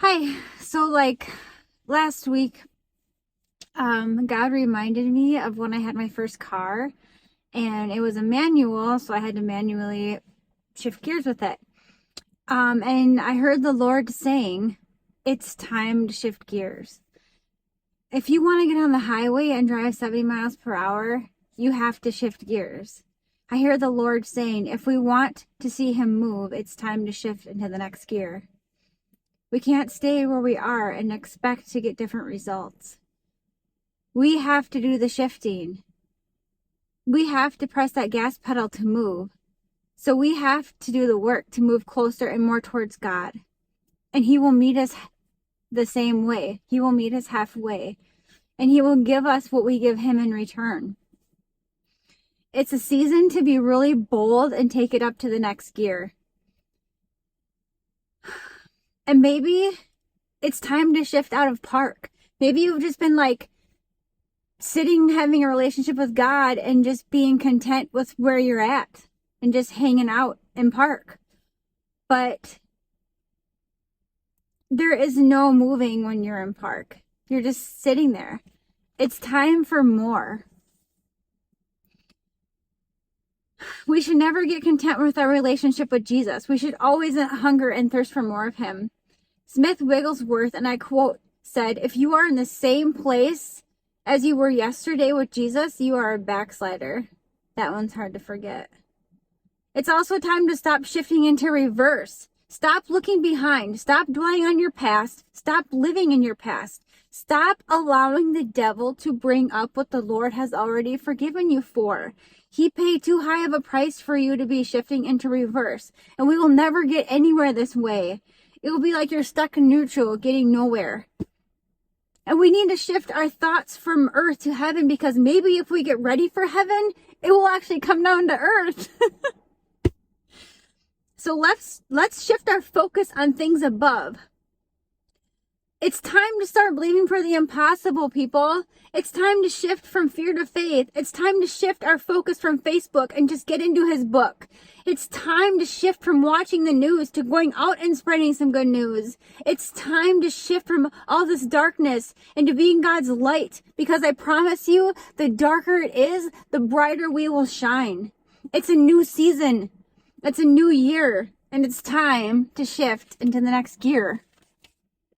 Hi. So last week, God reminded me of when I had my first car, and it was a manual, so I had to manually shift gears with it. And I heard the Lord saying, it's time to shift gears. If you want to get on the highway and drive 70 miles per hour, you have to shift gears. I hear the Lord saying, if we want to see him move, it's time to shift into the next gear. We can't stay where we are and expect to get different results. We have to do the shifting. We have to press that gas pedal to move. So we have to do the work to move closer and more towards God. And he will meet us the same way. He will meet us halfway. And he will give us what we give him in return. It's a season to be really bold and take it up to the next gear. And maybe it's time to shift out of park. Maybe you've just been sitting, having a relationship with God and just being content with where you're at and just hanging out in park. But there is no moving when you're in park. You're just sitting there. It's time for more. We should never get content with our relationship with Jesus. We should always hunger and thirst for more of him. Smith Wigglesworth, and I quote, said, if you are in the same place as you were yesterday with Jesus, you are a backslider. That one's hard to forget. It's also time to stop shifting into reverse. Stop looking behind. Stop dwelling on your past. Stop living in your past. Stop allowing the devil to bring up what the Lord has already forgiven you for. He paid too high of a price for you to be shifting into reverse, and we will never get anywhere this way. It will be like you're stuck in neutral, getting nowhere. And we need to shift our thoughts from earth to heaven, because maybe if we get ready for heaven, it will actually come down to earth. So let's shift our focus on things above. It's time to start believing for the impossible, people. It's time to shift from fear to faith. It's time to shift our focus from Facebook and just get into his book. It's time to shift from watching the news to going out and spreading some good news. It's time to shift from all this darkness into being God's light, because I promise you, the darker it is, the brighter we will shine. It's a new season. It's a new year, and it's time to shift into the next gear.